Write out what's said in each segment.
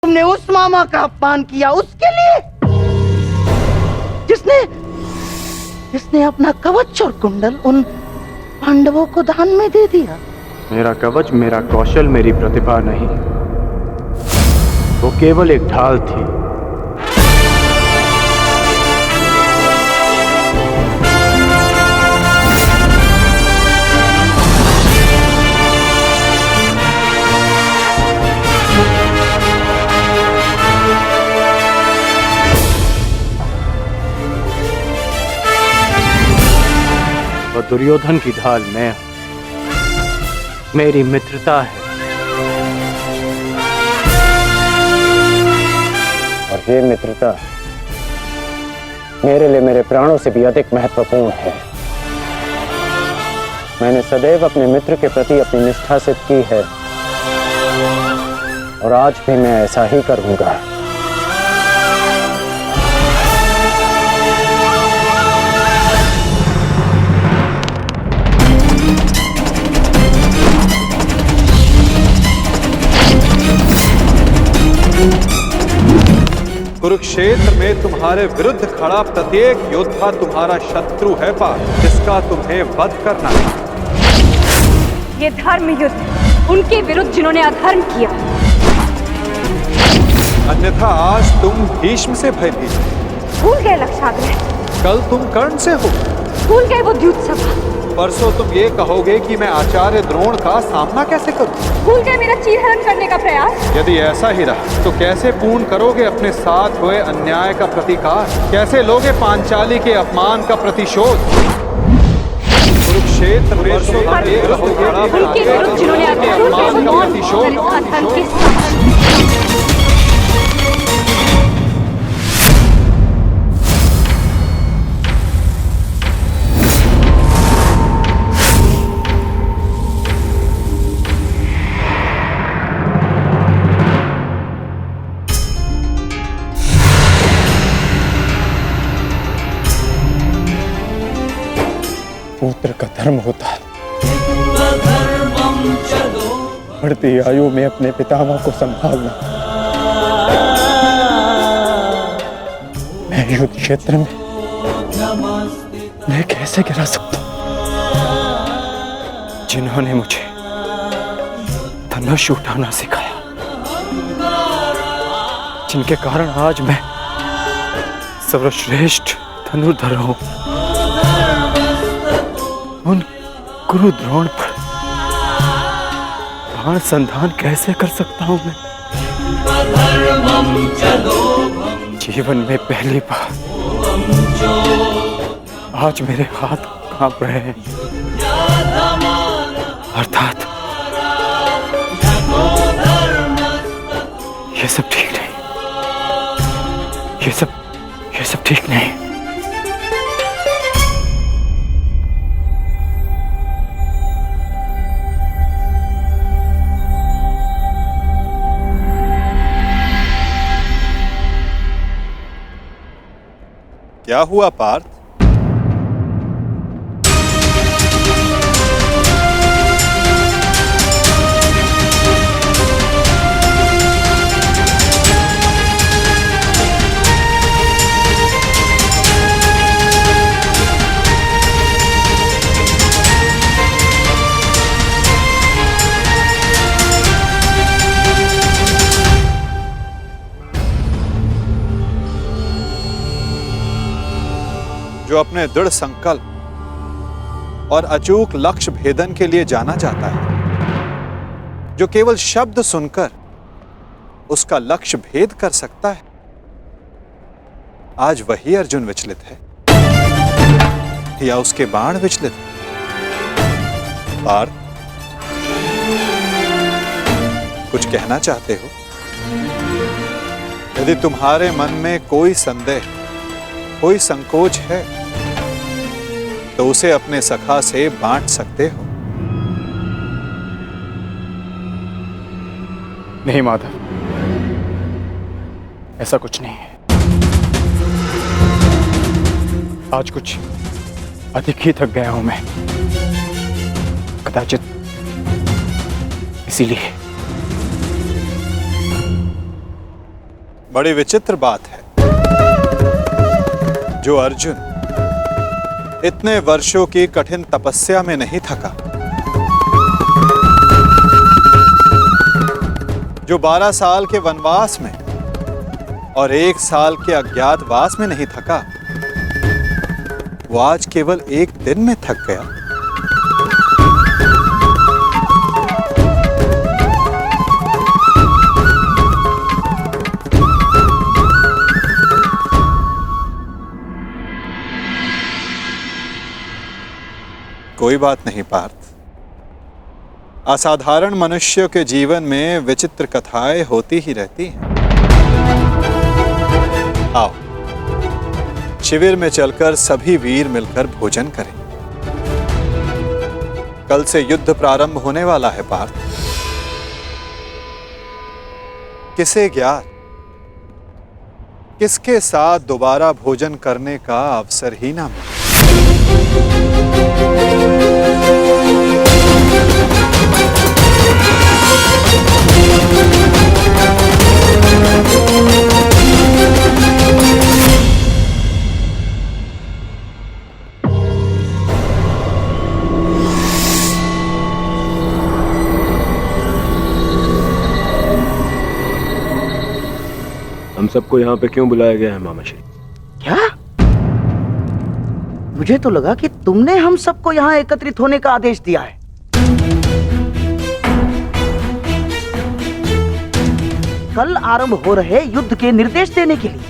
तुमने उस मामा का अपमान किया उसके लिए जिसने अपना कवच और कुंडल उन पांडवों को दान में दे दिया। मेरा कवच, मेरा कौशल, मेरी प्रतिभा नहीं, वो केवल एक ढाल थी। वो दुर्योधन की ढाल मैं हूं, मेरी मित्रता है। और ये मित्रता मेरे लिए मेरे प्राणों से भी अधिक महत्वपूर्ण है। मैंने सदैव अपने मित्र के प्रति अपनी निष्ठा सिद्ध की है और आज भी मैं ऐसा ही करूंगा। कुरुक्षेत्र में तुम्हारे विरुद्ध खड़ा प्रत्येक योद्धा तुम्हारा शत्रु है पार्थ, जिसका तुम्हें वध करना है। ये धर्म युद्ध उनके विरुद्ध जिन्होंने अधर्म किया। अन्यथा आज तुम भीष्म से भयभीत, भूल गए लक्षाग्रह, कल तुम कर्ण से हो, भूल गए वो द्यूत सभा, परसों तुम ये कहोगे कि मैं आचार्य द्रोण का सामना कैसे करूं। भूल गए मेरा चीरहरण करने का प्रयास। यदि ऐसा ही रहा तो कैसे पूर्ण करोगे अपने साथ हुए अन्याय का प्रतिकार, कैसे लोगे पांचाली के अपमान का प्रतिशोध। कुरुक्षेत्र में तुम ये कहोगे उनके विरुद्ध जिन्होंने अपमान का प्रतिशोध। पुत्र का धर्म होता है बढ़ती आयु में अपने पितामह को संभालना। मैं युद्ध क्षेत्र में मैं कैसे गिरा सकता हूं? जिन्होंने मुझे धनुष उठाना सिखाया, जिनके कारण आज मैं सर्वश्रेष्ठ धनुर्धर हूं, उन गुरु द्रोण पर बाण संधान कैसे कर सकता हूं मैं? जीवन में पहली बार आज मेरे हाथ कांप रहे हैं, अर्थात ये सब ठीक नहीं, ये सब ठीक नहीं। क्या हुआ पार्थ? जो अपने दृढ़ संकल्प और अचूक लक्ष्य भेदन के लिए जाना जाता है, जो केवल शब्द सुनकर उसका लक्ष्य भेद कर सकता है, आज वही अर्जुन विचलित है या उसके बाण विचलित है। पार्थ, कुछ कहना चाहते हो? यदि तुम्हारे मन में कोई संदेह, कोई संकोच है तो उसे अपने सखा से बांट सकते हो। नहीं माधव, ऐसा कुछ नहीं है। आज कुछ अधिक ही थक गया हूं मैं, कदाचित इसीलिए। बड़ी विचित्र बात है, जो अर्जुन इतने वर्षों की कठिन तपस्या में नहीं थका, जो 12 साल के वनवास में और 1 साल के अज्ञातवास में नहीं थका, वो आज केवल 1 दिन में थक गया। कोई बात नहीं पार्थ, असाधारण मनुष्यों के जीवन में विचित्र कथाएं होती ही रहती हैं। आओ शिविर में चलकर सभी वीर मिलकर भोजन करें। कल से युद्ध प्रारंभ होने वाला है पार्थ। किसे ज्ञात किसके साथ दोबारा भोजन करने का अवसर ही ना मिले। हम सबको यहाँ पे क्यों बुलाया गया है मामा श्री? क्या? मुझे तो लगा कि तुमने हम सबको यहाँ एकत्रित होने का आदेश दिया है। कल आरंभ हो रहे युद्ध के निर्देश देने के लिए।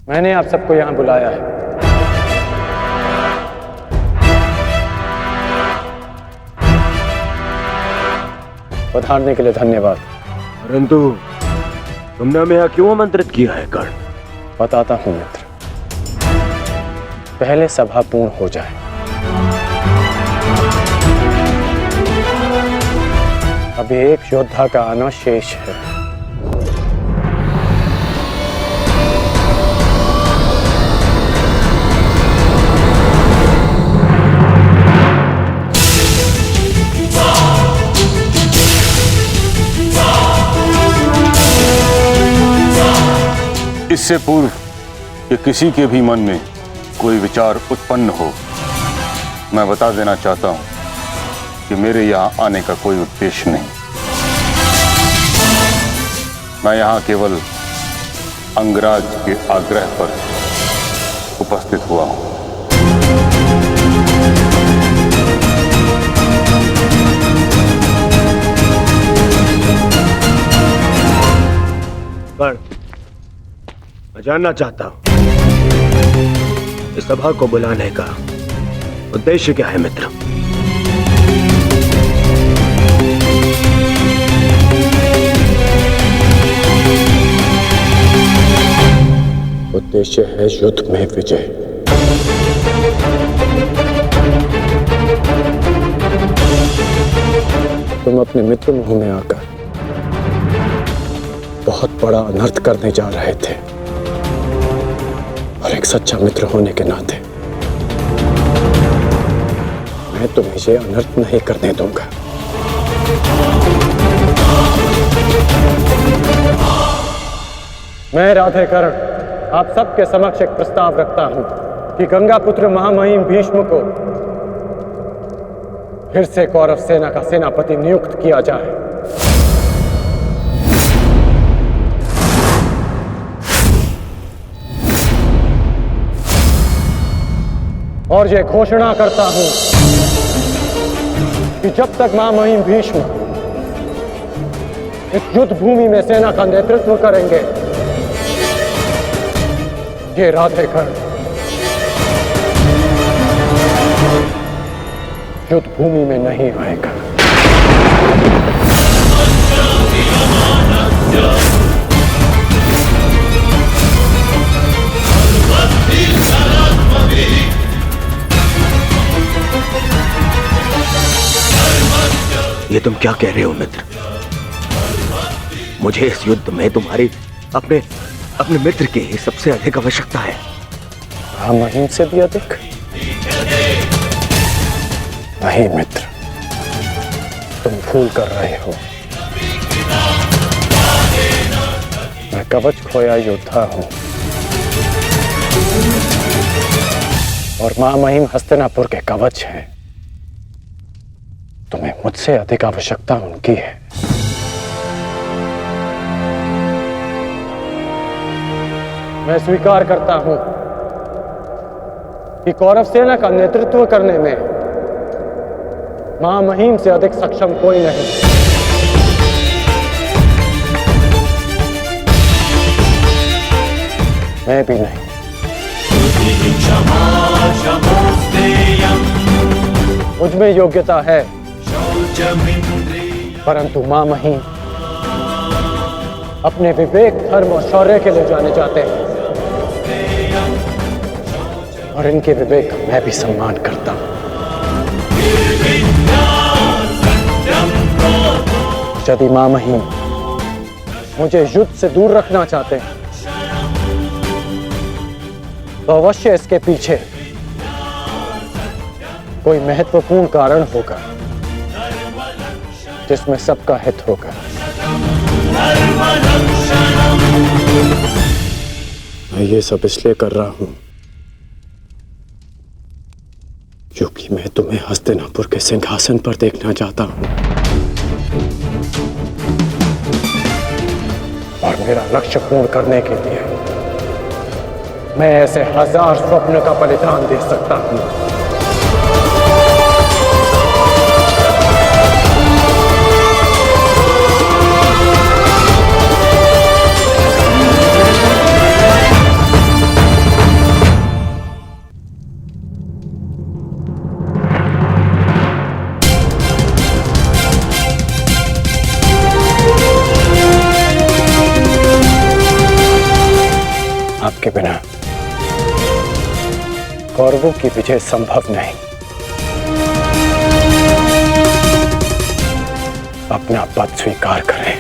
मैंने आप सबको यहाँ बुलाया है। पधारने के लिए धन्यवाद। परंतु तुमने हमें यहाँ क्यों आमंत्रित किया है कर्ण? बताता हूं मित्र, पहले सभा पूर्ण हो जाए। अभी एक योद्धा का आना शेष है। इससे पूर्व कि किसी के भी मन में कोई विचार उत्पन्न हो, मैं बता देना चाहता हूं कि मेरे यहाँ आने का कोई उद्देश्य नहीं। मैं यहाँ केवल अंगराज के आग्रह पर उपस्थित हुआ हूं। कर्ण, मैं जानना चाहता हूं इस सभा को बुलाने का उद्देश्य क्या है मित्र? उद्देश्य है युद्ध में विजय। तुम अपने मित्र मुंह में आकर बहुत बड़ा अनर्थ करने जा रहे थे, और एक सच्चा मित्र होने के नाते मैं तुम्हें ये अनर्थ नहीं करने दूंगा। मैं राधेकर्ण आप सबके समक्ष एक प्रस्ताव रखता हूं कि गंगा पुत्र महामहिम भीष्म को फिर से कौरव सेना का सेनापति नियुक्त किया जाए। और ये घोषणा करता हूं कि जब तक महामहिम भीष्म इस युद्ध भूमि में सेना का नेतृत्व करेंगे, ये राधेकर्ण युद्ध भूमि में नहीं आएगा। ये तुम क्या कह रहे हो मित्र? मुझे इस युद्ध में तुम्हारी अपने मित्र की ही सबसे अधिक आवश्यकता है। महामहिम से भी अधिक? नहीं मित्र, तुम भूल कर रहे हो। कवच खोया योद्धा हूं और मां महिम हस्तिनापुर के कवच हैं। तुम्हें मुझसे अधिक आवश्यकता उनकी है। मैं स्वीकार करता हूं कि कौरव सेना का नेतृत्व करने में मां महिम से अधिक सक्षम कोई नहीं। मैं भी नहीं। मुझ में योग्यता है, परंतु मां महिम अपने विवेक, धर्म और शौर्य के लिए जाने जाते हैं और इनके विवेक का मैं भी सम्मान करता हूं। यदि मां महिम मुझे युद्ध से दूर रखना चाहते हैं तो अवश्य इसके पीछे कोई महत्वपूर्ण कारण होगा जिसमें सबका हित होगा। मैं ये सब इसलिए कर रहा हूं क्योंकि मैं तुम्हें हस्तिनापुर के सिंहासन पर देखना चाहता हूं और मेरा लक्ष्य पूर्ण करने के लिए मैं ऐसे 1000 स्वप्न का बलिदान दे सकता हूं। आपके बिना कौरवों की विजय संभव नहीं। अपना पद स्वीकार करें।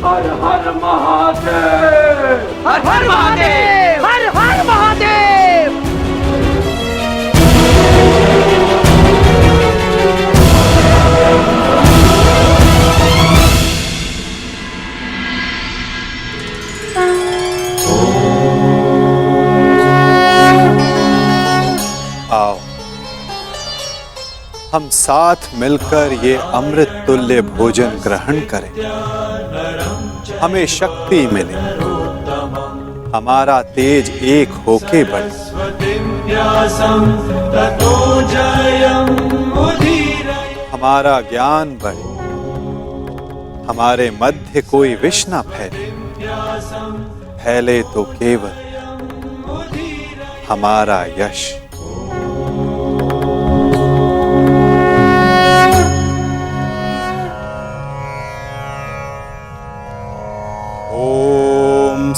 हर हर महादेव, हर हर महादेव, हर हर महादेव। आओ हम साथ मिलकर ये अमृत तुल्य भोजन ग्रहण करें, हमें शक्ति मिले, हमारा तेज एक होके बढ़े। हमारा ज्ञान बढ़े, हमारे मध्य कोई विष न फैले, फैले तो केवल हमारा यश।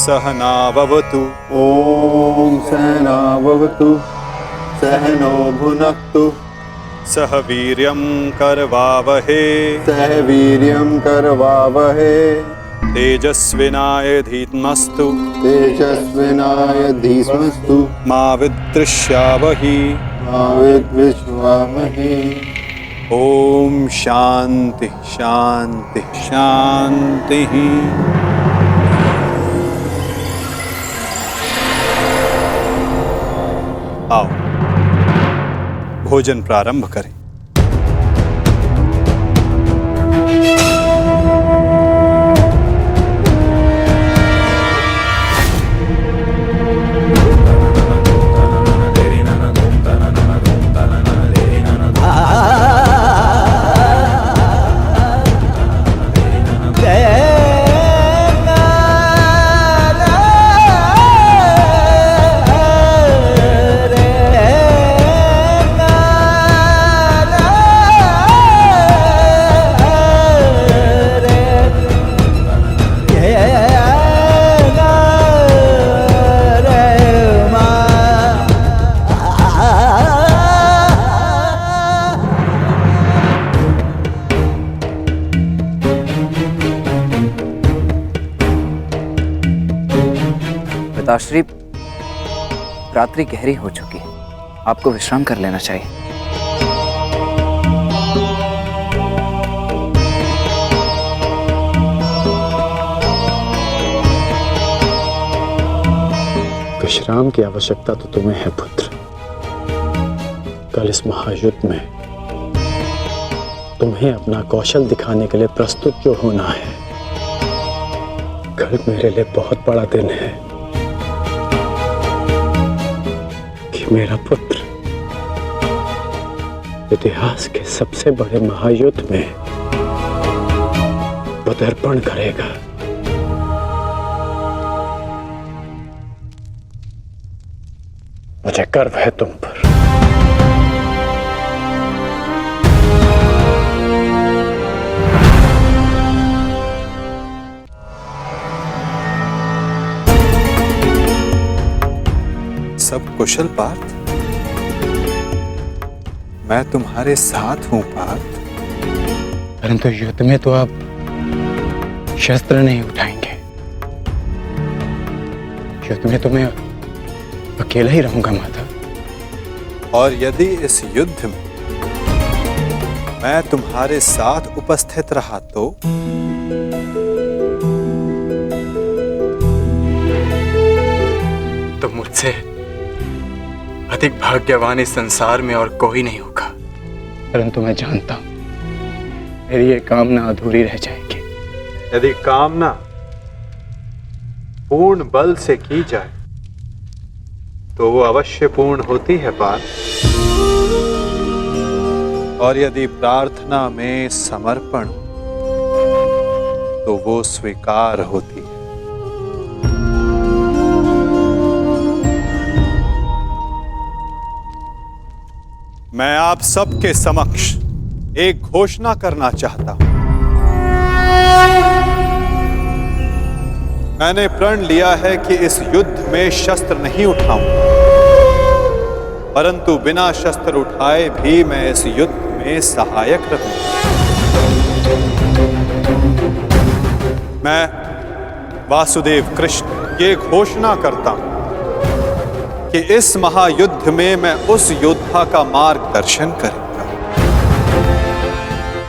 सहना भवतु। ओम सहना भवतु। सहनो भुनक्तु। सह वीर्यं करवावहे। सह वीर्यं करवावहे। तेजस्विनाय धीमस्तु। तेजस्विनाय धीमस्तु। मा विद्विषावहि। मा विद्विषावहि। ओम शांति शांति शांति। आओ भोजन प्रारंभ करें। पिताश्री, रात्रि गहरी हो चुकी है, आपको विश्राम कर लेना चाहिए। विश्राम की आवश्यकता तो तुम्हें है पुत्र। कल इस महायुद्ध में तुम्हें अपना कौशल दिखाने के लिए प्रस्तुत जो होना है। कल मेरे लिए बहुत बड़ा दिन है कि मेरा पुत्र इतिहास के सबसे बड़े महायुद्ध में पदार्पण करेगा। मुझे गर्व है तुम पर। सब कुशल पार्थ? मैं तुम्हारे साथ हूं पार्थ। परंतु युद्ध में तो आप शस्त्र नहीं उठाएंगे। युद्ध में तो मैं अकेला ही रहूंगा माता। और यदि इस युद्ध में मैं तुम्हारे साथ उपस्थित रहा तो मुझसे अधिक भाग्यवान इस संसार में और कोई नहीं होगा। परंतु मैं जानता हूं मेरी ये कामना अधूरी रह जाएगी। यदि कामना पूर्ण बल से की जाए तो वो अवश्य पूर्ण होती है पार्थ। और यदि प्रार्थना में समर्पण तो वो स्वीकार होती है। मैं आप सबके समक्ष एक घोषणा करना चाहता हूं। मैंने प्रण लिया है कि इस युद्ध में शस्त्र नहीं उठाऊंगा, परंतु बिना शस्त्र उठाए भी मैं इस युद्ध में सहायक रहूंगा। मैं वासुदेव कृष्ण ये घोषणा करता हूं कि इस महायुद्ध में मैं उस योद्धा का मार्गदर्शन करूंगा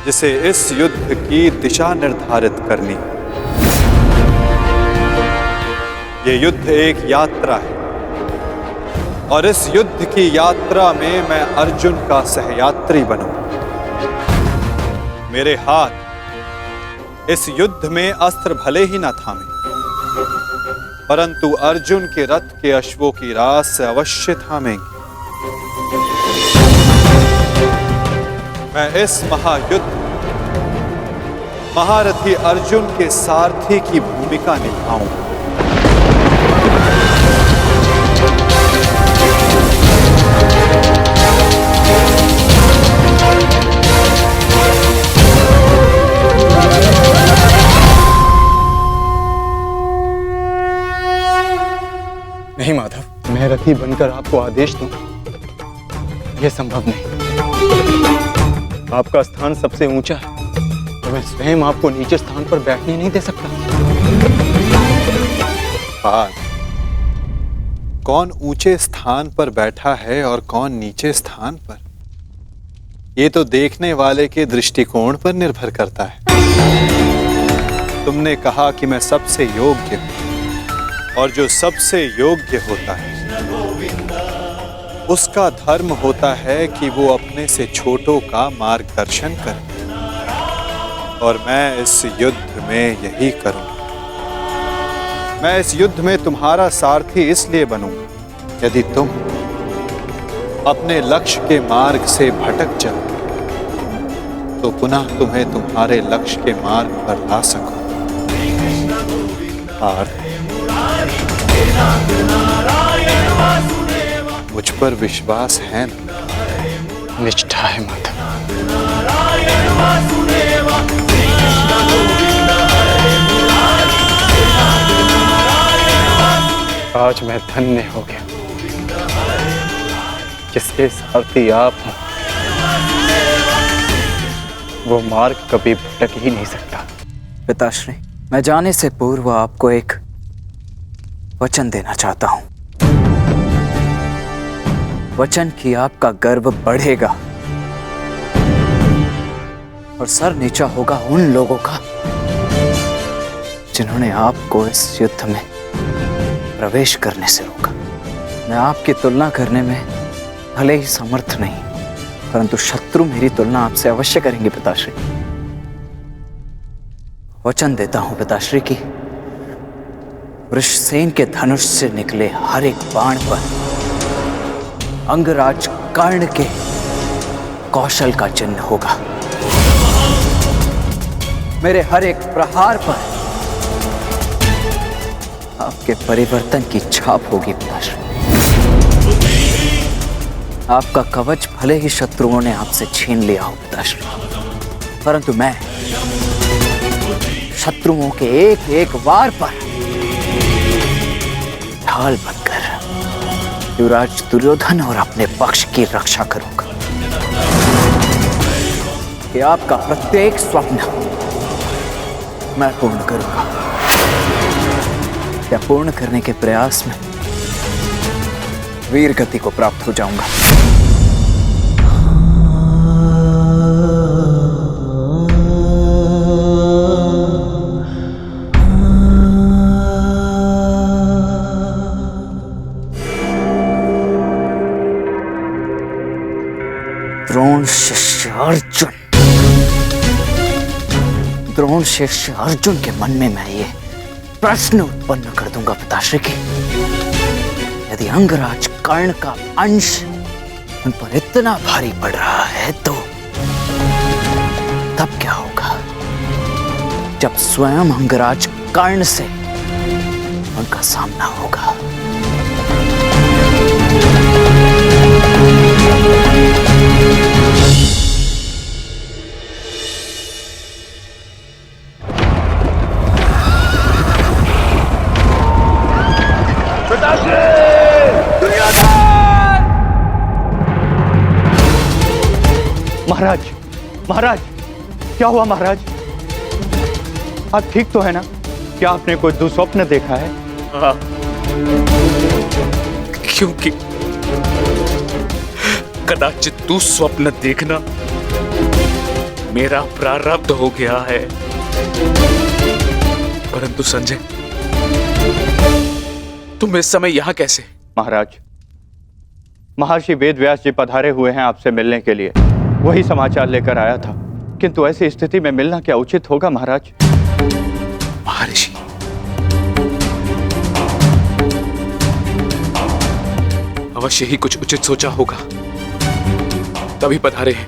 जिसे इस युद्ध की दिशा निर्धारित करनी है। ये युद्ध एक यात्रा है और इस युद्ध की यात्रा में मैं अर्जुन का सहयात्री बनूंगा। मेरे हाथ इस युद्ध में अस्त्र भले ही न थामे, परंतु अर्जुन के रथ के अश्वों की रास से अवश्य थामेंगे। मैं इस महायुद्ध महारथी अर्जुन के सारथी की भूमिका निभाऊंगा। नहीं माधव, मैं रथी बनकर आपको आदेश दूं, यह संभव नहीं। आपका स्थान सबसे ऊंचा है तो मैं स्वयं आपको नीचे स्थान पर बैठने नहीं दे सकता। कौन ऊंचे स्थान पर बैठा है और कौन नीचे स्थान पर, ये तो देखने वाले के दृष्टिकोण पर निर्भर करता है। तुमने कहा कि मैं सबसे योग्य हूं, और जो सबसे योग्य होता है उसका धर्म होता है कि वो अपने से छोटों का मार्गदर्शन करे, और मैं इस युद्ध में यही करूंगा। मैं इस युद्ध में तुम्हारा सारथी इसलिए बनूंगा यदि तुम अपने लक्ष्य के मार्ग से भटक जाओ तो पुनः तुम्हें तुम्हारे लक्ष्य के मार्ग पर ला सकूं। मुझ पर विश्वास है ना? निष्ठा है माधव। आज मैं धन्य हो गया जिसके सारथी आप हो। वो मार्ग कभी भटक ही नहीं सकता। पिताश्री, मैं जाने से पूर्व आपको एक वचन देना चाहता हूं, वचन कि आपका गर्व बढ़ेगा और सर नीचा होगा उन लोगों का जिन्होंने आपको इस युद्ध में प्रवेश करने से रोका। मैं आपकी तुलना करने में भले ही समर्थ नहीं, परंतु शत्रु मेरी तुलना आपसे अवश्य करेंगे पिताश्री। वचन देता हूं पिताश्री की वृषसेन के धनुष से निकले हर एक बाण पर अंगराज कर्ण के कौशल का चिन्ह होगा। मेरे हर एक प्रहार पर आपके परिवर्तन की छाप होगी पिताश्री। आपका कवच भले ही शत्रुओं ने आपसे छीन लिया हो पिताश्री, परंतु मैं शत्रुओं के एक एक वार पर ढाल बनकर युवराज दुर्योधन और अपने पक्ष की रक्षा करूंगा कि आपका प्रत्येक स्वप्न मैं पूर्ण करूंगा। या पूर्ण करने के प्रयास में वीर गति को प्राप्त हो जाऊंगा। द्रोण शिष्य अर्जुन, द्रोण शिष्य अर्जुन के मन में मैं ये प्रश्न उत्पन्न कर दूंगा पिताश्री की, यदि अंगराज कर्ण का अंश उन पर इतना भारी पड़ रहा है तो तब क्या होगा जब स्वयं अंगराज कर्ण से उनका सामना होगा। महाराज, महाराज, क्या हुआ महाराज? आप ठीक तो है ना? क्या आपने कोई दुस्वप्न देखा है? हाँ, क्योंकि कदाचित दुस्वप्न देखना मेरा प्रारब्ध हो गया है। परंतु संजय, तुम इस समय यहां कैसे? महाराज, महर्षि वेदव्यास जी पधारे हुए हैं आपसे मिलने के लिए, वही समाचार लेकर आया था। किंतु ऐसी स्थिति में मिलना क्या उचित होगा महाराज? महर्षि, अवश्य ही कुछ उचित सोचा होगा, तभी पधारे हैं।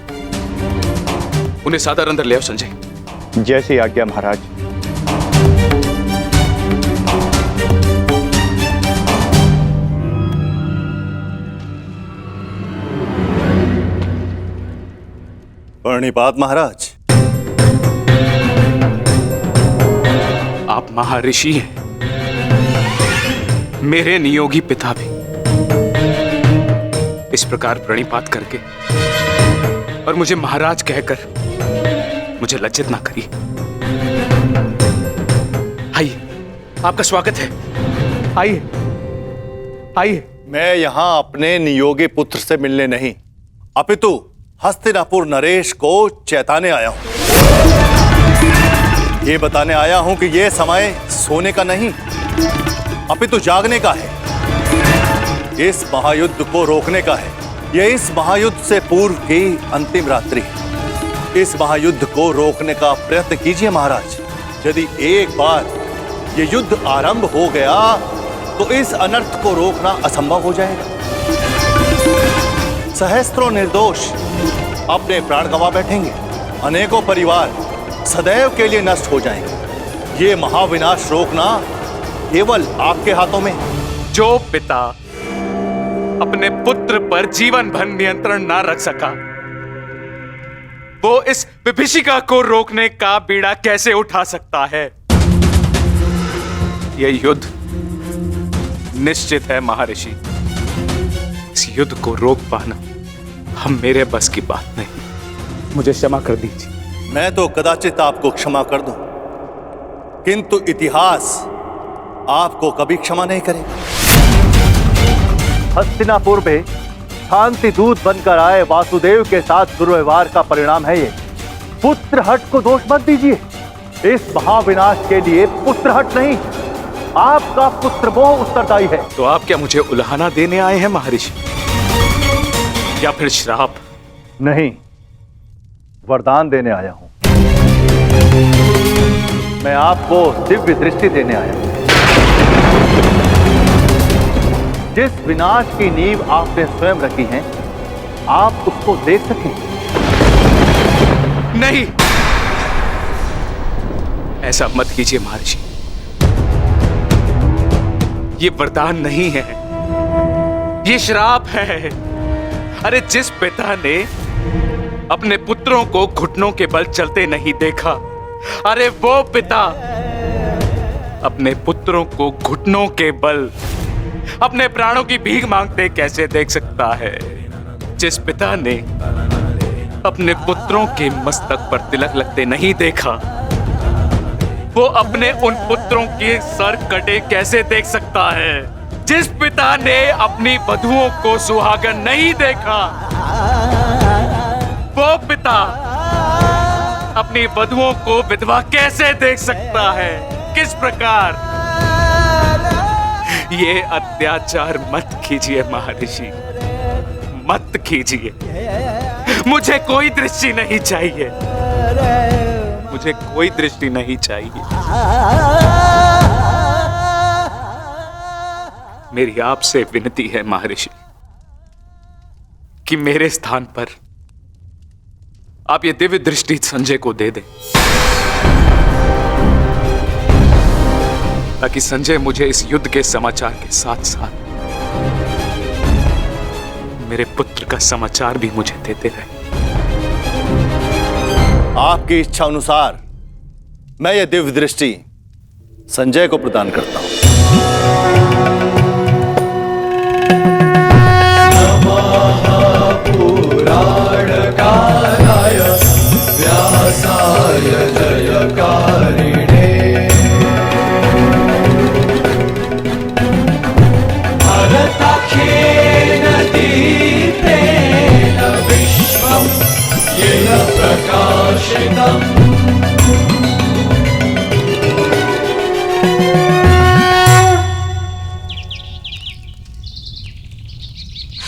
उन्हें सादर अंदर ले आओ संजय। जैसी आज्ञा महाराज। प्रणिपात महाराज। आप महर्षि हैं, मेरे नियोगी पिता भी। इस प्रकार प्रणिपात करके और मुझे महाराज कहकर मुझे लज्जित ना करिए। आइए, आपका स्वागत है। आइए, आइए। मैं यहां अपने नियोगी पुत्र से मिलने नहीं, अपितु हस्तिनापुर नरेश को चेताने आया हूं। ये बताने आया हूं कि यह समय सोने का नहीं, अपितु जागने का है। इस महायुद्ध को रोकने का है। यह इस महायुद्ध से पूर्व की अंतिम रात्रि है। इस महायुद्ध को रोकने का प्रयत्न कीजिए महाराज। यदि एक बार यह युद्ध आरंभ हो गया तो इस अनर्थ को रोकना असंभव हो जाएगा। सहस्त्रों निर्दोष अपने प्राण गंवा बैठेंगे, अनेकों परिवार सदैव के लिए नष्ट हो जाएंगे। ये महाविनाश रोकना केवल आपके हाथों में। जो पिता अपने पुत्र पर जीवन भर नियंत्रण ना रख सका, वो इस विभीषिका को रोकने का बीड़ा कैसे उठा सकता है? यह युद्ध निश्चित है महर्षि। इस युद्ध को रोक पाना हम मेरे बस की बात नहीं। मुझे क्षमा कर दीजिए। मैं तो कदाचित आपको क्षमा कर दूं, किंतु इतिहास आपको कभी क्षमा नहीं करेगा। हस्तिनापुर में शांति दूत बनकर आए वासुदेव के साथ दुर्व्यवहार का परिणाम है ये। पुत्रहट को दोष मत दीजिए। इस महाविनाश के लिए पुत्रहट नहीं, आपका पुत्रमोह उत्तरदायी है। तो आप क्या मुझे उल्हाना देने आए हैं महर्षि, या फिर श्राप? नहीं, वरदान देने आया हूं। मैं आपको दिव्य दृष्टि देने आया हूं। जिस विनाश की नींव आपने स्वयं रखी है, आप उसको देख सकें। नहीं, ऐसा मत कीजिए महर्षि। ये वरदान नहीं है, ये श्राप है। अरे जिस पिता ने अपने पुत्रों को घुटनों के बल चलते नहीं देखा, अरे वो पिता अपने पुत्रों को घुटनों के बल अपने प्राणों की भीख मांगते कैसे देख सकता है? जिस पिता ने अपने पुत्रों के मस्तक पर तिलक लगते नहीं देखा, वो अपने उन पुत्रों के सर कटे कैसे देख सकता है? जिस पिता ने अपनी वधुओं को सुहागन नहीं देखा, वो पिता अपनी वधुओं को विधवा कैसे देख सकता है? किस प्रकार? ये अत्याचार मत कीजिए महर्षि, मत कीजिए। मुझे कोई दृष्टि नहीं चाहिए, मुझे कोई दृष्टि नहीं चाहिए। मेरी आपसे विनती है महर्षि कि मेरे स्थान पर आप ये दिव्य दृष्टि संजय को दे दें, ताकि संजय मुझे इस युद्ध के समाचार के साथ साथ मेरे पुत्र का समाचार भी मुझे देते रहे। आपकी इच्छा अनुसार मैं ये दिव्य दृष्टि संजय को प्रदान करता हूं।